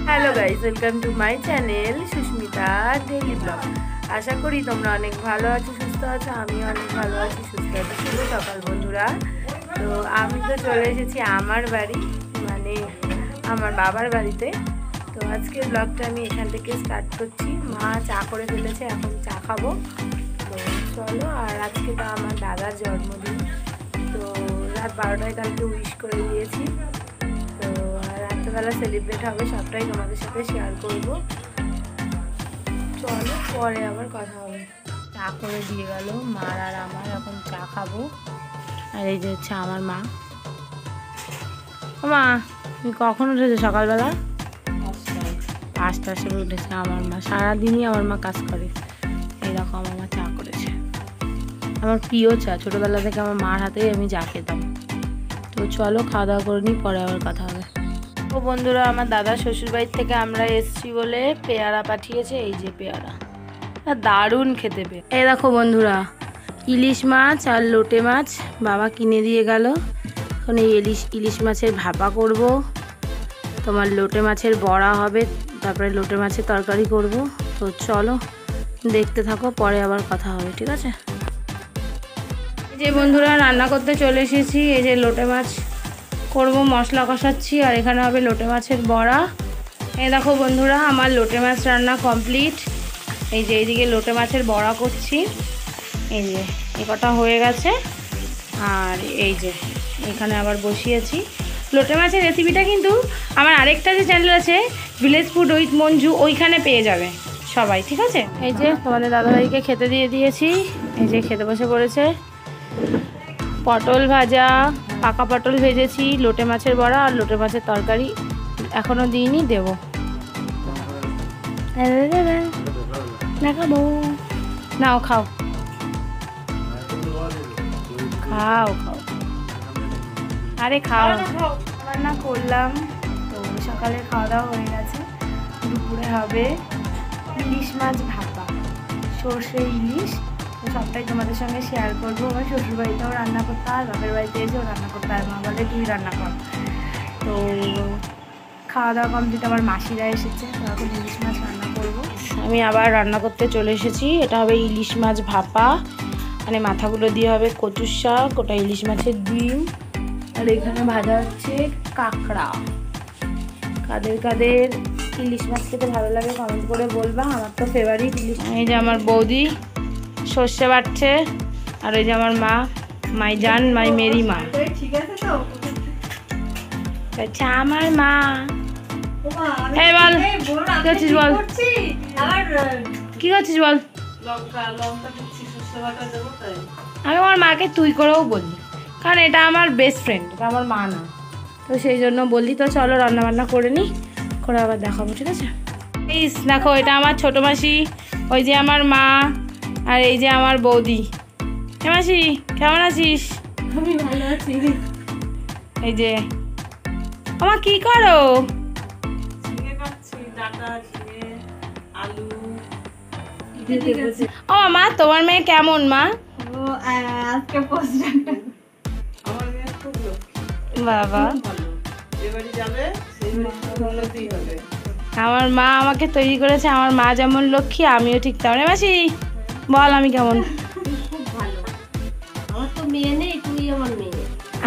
Hello guys, welcome to my channel Susmita daily blog. আশা করি তোমরা অনেক ভালো আছো, সুস্থ আছো। আমি অনেক ভালো আছি, সুস্থ আছি। শুভ সকাল বন্ধুরা। তো আমি তো চলে এসেছি আমার বাড়ি, মানে আমার বাবার বাড়িতে। তো আজকে ব্লগটা আমি এখান থেকে স্টার্ট করছি। মা চা করে ফেলেছে, এখন চা খাবো। তো চলো। আর আজকে তো আমার দাদার জন্মদিন, তো রাত 12টায় কালকে উইশ করে দিয়েছি। তো রাত্রেবেলা সেলিব্রেট হবে, সবটাই তোমাদের সাথে শেয়ার করব। চলো, পরে আবার কথা হবে। চা করে দিয়ে গেল মার, আর আমার এখন চা খাবো। আর এই যে হচ্ছে আমার মা। মা, তুমি কখন উঠেছো? সকালবেলা 5টার সময় উঠেছে আমার মা। সারাদিনই আমার মা কাজ করে। এইরকম আমার মা চা করেছে, আমার প্রিয় চা। ছোটোবেলা থেকে আমার মার হাতেই আমি চা খেতাম। তো চলো, খাওয়া দাওয়া করে নিই, পরে আবার কথা হবে। তো বন্ধুরা, আমার দাদা শ্বশুরবাড়ির থেকে আমরা এসছি বলে পেয়ারা পাঠিয়েছে। এই যে পেয়ারা, দারুণ খেতে। এই দেখো বন্ধুরা, ইলিশ মাছ আর লোটে মাছ বাবা কিনে দিয়ে গেল। এখন এই ইলিশ মাছের ভাপা করব, তোমার লোটে মাছের বড়া হবে, তারপরে লোটে মাছের তরকারি করব। তো চলো দেখতে থাকো, পরে আবার কথা হবে, ঠিক আছে? এই যে বন্ধুরা, রান্না করতে চলে এসেছি। এই যে লোটে মাছ করব, মশলা কষাচ্ছি। আর এখানে হবে লোটে মাছের বড়া। এই দেখো বন্ধুরা, আমার লোটে মাছ রান্না কমপ্লিট। এই যে এইদিকে লোটে মাছের বড়া করছি। এই যে এই কটা হয়ে গেছে। আর এই যে এখানে আবার বসিয়েছি। লোটে মাছের রেসিপিটা কিন্তু আমার আরেকটা যে চ্যানেল আছে, ভিলেজ ফুড উইথ মঞ্জু, ওইখানে পেয়ে যাবে সবাই, ঠিক আছে? এই যে তোমাদের দাদাভাইকে খেতে দিয়ে দিয়েছি। এই যে খেতে বসে পড়েছে। পটল ভাজা, পাকা পটল ভেজেছি, লোটে মাছের বড়া আর লোটে মাছের তরকারি এখনও দিইনি, দেবো। খাবো, নাও খাও খাও খাও, আরে খাও। রান্না করলাম, তো সকালে খাওয়া দাওয়া হয়ে গেছে। দুপুরে হবে ইলিশ মাছ ভাপা, সর্ষে ইলিশ। তো সবটাই তোমাদের সঙ্গে শেয়ার করবো। আমার শ্বশুরবাড়িতেও রান্না করতে হয়, বাপের বাড়িতে এসেও রান্না করতে হয়। মা বলে তুই রান্না কর। তো খাওয়া দাওয়া কমপ্লিট। আমার মাসিরা এসেছে, তো এখন ইলিশ মাছ রান্না করবো। আমি আবার রান্না করতে চলে এসেছি। এটা হবে ইলিশ মাছ ভাপা, মানে মাথাগুলো দিয়ে হবে কচুর শাক, ওটা ইলিশ মাছের ডিম। আর এখানে ভাজা হচ্ছে কাঁকড়া। কাদের কাদের ইলিশ মাছ খেতে ভালো লাগে কমেন্ট করে বলবা। আমার তো ফেভারিট ইলিশ। এই যে আমার বৌদি সর্ষে বাটছে, আর ওই যে আমার মা, মাই জান, মাই মেরি মা। আচ্ছা, আমার মা। এই বল, কি করছিস বল, কি করছিস বল? আমি আমার মাকে তুই করেও বলি, কারণ এটা আমার বেস্ট ফ্রেন্ড, এটা আমার মা না, তো সেই জন্য বললি। তো চলো রান্না বান্না করে নিই, করে আবার দেখাবো, ঠিক আছে? এই দেখো, এটা আমার ছোটো মাসি, ওই যে আমার মা, আর এই যে আমার বৌদি। হে মাসি, কেমন আছিস? আমি ভালো আছি। এই যে আমার কি করো? ও মা, তোমার মেয়ে কেমন মা? বাবা, আমার মা আমাকে তৈরি করেছে। আমার মা যেমন লক্ষ্মী, আমিও ঠিক তেমন। মাসি বল, আমি কেমন?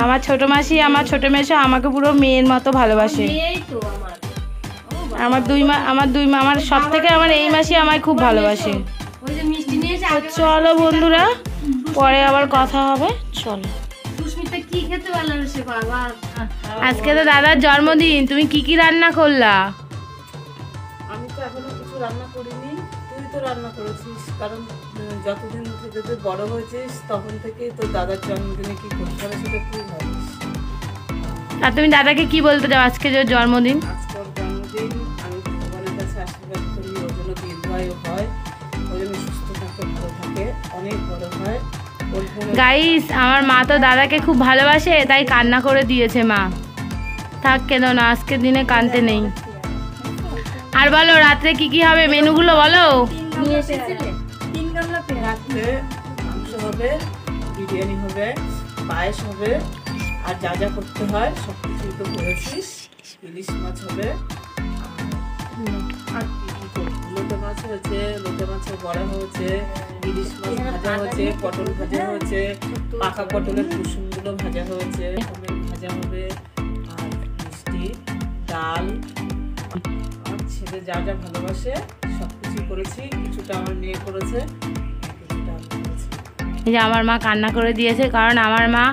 আমার ছোট মাসি, আমার ছোট মেশো আমাকে পুরো মেয়ের মতো ভালোবাসে। আমার সব থেকে আমার এই মাসি আমায় খুব ভালোবাসে। চলো বন্ধুরা, পরে আবার কথা হবে, চলো। আজকে তো দাদার জন্মদিন, তুমি কি কি রান্না করলা? আমি তো এখনো কিছু রান্না করিনি, তুই তো রান্না করেছিস, কারণ যতদিন থেকে তুই বড় হয়েছিস তখন থেকে তোর দাদার জন্মদিনে কি করতে হবে সেটা তুই ভাবিস। আর তুমি দাদাকে কি বলতে চাও আজকে যে জন্মদিন? আজকের জন্মদিন আমি ভগবানের কাছে আশীর্বাদ করি ওর জন্য দীর্ঘায়ু হয়, ওর জন্য সুস্থ থাকে, ভালো থাকে, অনেক বড় হয়। গাইস, আমার মা তো দাদাকে খুব ভালোবাসে, তাই কান্না করে দিয়েছে মা। থাক, কেঁদো না, আজকের দিনে কাঁদতে নেই। আর বলো, রাত্রে কি কি হবে, মেনুগুলো বলো। রাত্রে মাংস হবে, বিরিয়ানি হবে, পায়েস হবে, আর যা যা করতে হয় সব কিছুই তো করেছিস। ইলিশ মাছ হবে, মাছ হয়েছে, লোটে মাছের বড়া হয়েছে, ইলিশ মাছ ভাজা হয়েছে, পটল ভাজা হয়েছে, পাকা পটলের কুসুমগুলো ভাজা হয়েছে, ভাজা হবে, আর মিষ্টি, ডাল, আর ছেলে যা যা ভালোবাসে সব কিছু করেছি। কিছুটা আমার মেয়ে করেছে, কিছুটা আমি করেছি। এই যে আমার মা কান্না করে দিয়েছে, কারণ আমার মা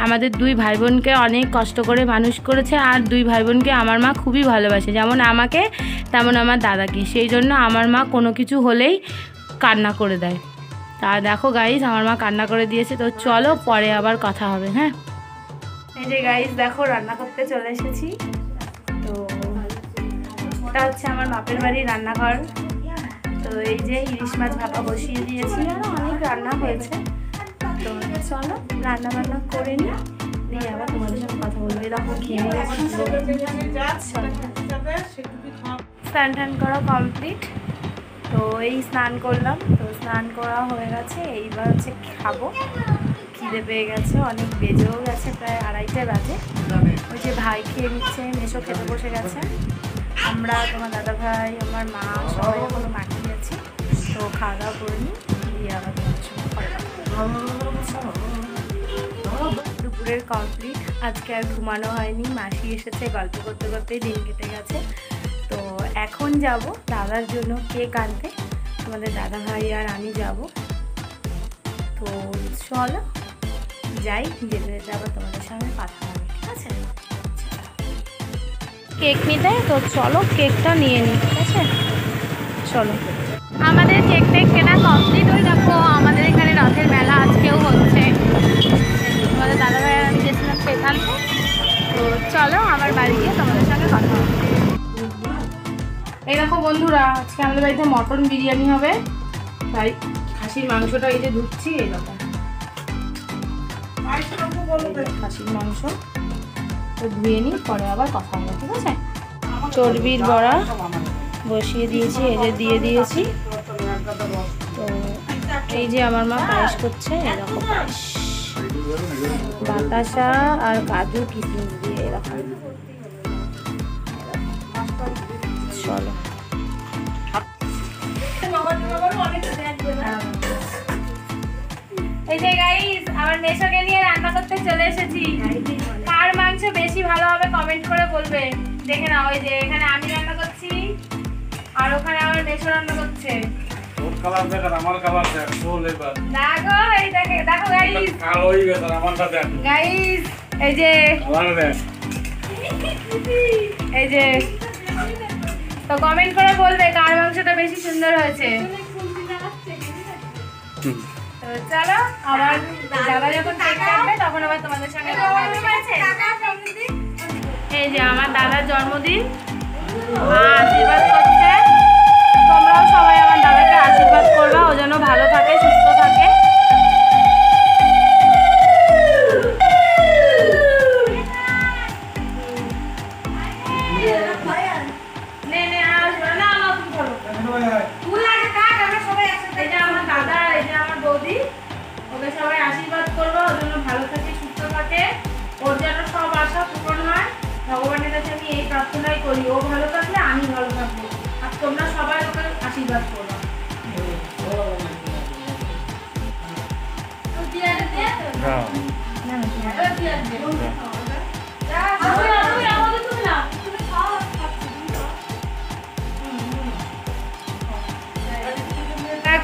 আমাদের দুই ভাই বোনকে অনেক কষ্ট করে মানুষ করেছে, আর দুই ভাই বোনকে আমার মা খুবই ভালোবাসে, যেমন আমাকে তেমন আমার দাদাকে। সেই জন্য আমার মা কোনো কিছু হলেই কান্না করে দেয়। তা দেখো গাইস, আমার মা কান্না করে দিয়েছে। তো চলো পরে আবার কথা হবে। হ্যাঁ, এই যে গাইস দেখো রান্না করতে চলে এসেছি। তো এটা হচ্ছে আমার বাপের বাড়ির রান্নাঘর। তো এই যে ইলিশ মাছ ভাপা বসিয়ে দিয়েছি, আর অনেক রান্না হয়েছে। তো চলো রান্না বান্না করে নিই, দিয়ে আবার তোমাদের সাথে কথা বলবো। এরকম ঘেমে গেছি, স্নান টান করা কমপ্লিট। তো এই স্নান করলাম, তো স্নান করা হয়ে গেছে। এইবার হচ্ছে খাবো, খিদে পেয়ে গেছে, অনেক বেজেও গেছে, প্রায় 2:30 বাজে। ওই যে ভাই খেয়ে নিচ্ছে, মেসো খেতে বসে গেছে, আমরা তোমার দাদা ভাই আমার মা সবাই এখনো বাকি আছি। তো খাওয়া দাওয়া করে নিই, দিয়ে আবার দুপুরের কমপ্লিট। আজকে আর ঘুমানো হয়নি, মাসি এসেছে, গল্প করতে করতেই দিন কেটে গেছে। তো এখন যাব দাদার জন্য কেক আনতে, তোমাদের দাদা ভাই আর আমি যাব। তো চলো যাই, যেতে যেতে আবার তোমাদের সঙ্গে কথা হবে, ঠিক আছে? কেক নিতে, তো চলো কেকটা নিয়ে নিই, ঠিক আছে? চলো, আমাদের কেক টেক কেনা কমপ্লিট। ওই দেখো আমাদের এখানে রথের মেলা আজকেও হচ্ছে। তোমাদের দাদা ভাই আর আমি গেছিলাম কেক আনতে। তো চলো আমার বাড়ি গিয়ে তোমাদের সঙ্গে কথা হবে। এই দেখো বন্ধুরা, আজকে আমাদের বাড়িতে মটন বিরিয়ানি হবে, তাই খাসির মাংসটা এই যে ধুচ্ছি। এই দেখো খাসির মাংস, তো ধুয়ে নিই, পরে আবার কথা হবে, ঠিক আছে? চর্বির বড়া বসিয়ে দিয়েছি, এই যে দিয়ে দিয়েছি। তো এই যে আমার মা পায়েস করছে, এরকম পায়েস, বাতাসা আর কাজু কিশমিশ দিয়ে এরকম। চলো এই যে গাইস, আমার মেশোকে নিয়ে রান্না করতে চলে এসেছি। কার মাংস বেশি ভালো হবে কমেন্ট করে বলবে। দেখে নাও, ওই যে এখানে আমি রান্না করছি, আর ওখানে আমার মেশো রান্না করছে। ওর কালার দেখ আর আমার কালার দেখ, ফুল এবার দেখো, এই দেখে দেখো গাইস, কালো হয়ে গেছে, আমারটা দেখ গাইস, এই যে কালার দেখ, এই যে। তো কমেন্ট করে বলবে কার মাংসটা বেশি সুন্দর হয়েছে। তো চলো, আবার দাদা যখন কেক কাটবে তখন আবার তোমাদের সঙ্গে কথা হবে, ঠিক আছে? এই যে আমার দাদার জন্মদিন, মা আশীর্বাদ করছে। তোমরাও সবাই আমার দাদাকে আশীর্বাদ করবা, ও যেন ভালো থাকে, সুস্থ থাকে। ওকে সবাই আশীর্বাদ করবো, ওর জন্য ভালো থাকে, সুস্থ থাকে, ওর যেন সব আশা পূরণ হয়। ভগবানের কাছে আমি এই প্রার্থনাই করি, ও ভালো থাকলে আমি ভালো থাকবো, আর তোমরা সবাই ওকে আশীর্বাদ করবো।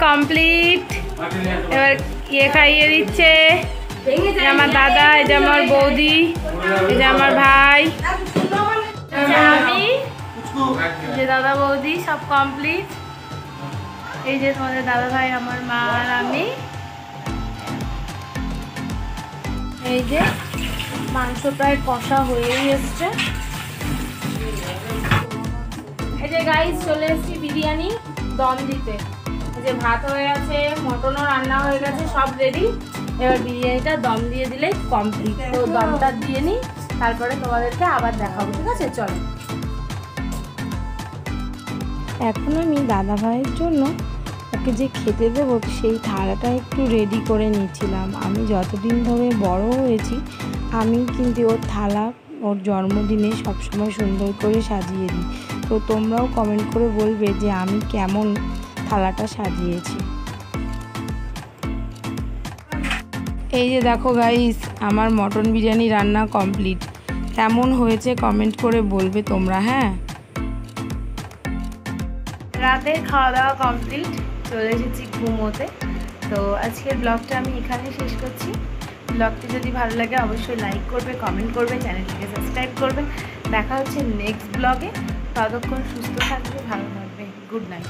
কমপ্লিট, এবার ইয়ে খাইয়ে দিচ্ছে আমার দাদা, এটা আমার বৌদি, এটা আমার ভাই, আমি, যে দাদা বৌদি সব কমপ্লিট। এই যে তোমাদের দাদা ভাই, আমার মা আর আমি। এই যে মাংস প্রায় কষা হয়েই এসছে। এই যে গাইস চলে এসেছি বিরিয়ানি দম দিতে। এই যে ভাত হয়ে গেছে, মটনও রান্না হয়ে গেছে, সব রেডি। এবার বিরিয়ানিটা দম দিয়ে দিলেই কমপ্লিট। তো দমটা দিয়ে নিই, তারপরে তোমাদেরকে আবার দেখাবো, ঠিক আছে? চলো। এখন আমি দাদা ভাইয়ের জন্য ওকে যে খেতে দেবো সেই থালাটা একটু রেডি করে নিচ্ছিলাম। আমি যতদিন ধরে বড় হয়েছি আমি কিন্তু ওর থালা ওর জন্মদিনে সবসময় সুন্দর করে সাজিয়ে দিই। তো তোমরাও কমেন্ট করে বলবে যে আমি কেমন থালাটা সাজিয়েছি। এই যে দেখো গাইস, আমার মটন বিরিয়ানি রান্না কমপ্লিট। কেমন হয়েছে কমেন্ট করে বলবে তোমরা। হ্যাঁ, রাতে খাওয়া দাওয়া কমপ্লিট, চলে এসেছি ঘুমোতে। তো আজকের ব্লগটা আমি এখানেই শেষ করছি। ব্লগটি যদি ভালো লাগে অবশ্যই লাইক করবে, কমেন্ট করবে, চ্যানেলটিকে সাবস্ক্রাইব করবে। দেখা হচ্ছে নেক্সট ব্লগে। ততক্ষণ সুস্থ থাকবে, ভালো থাকবে। Good night.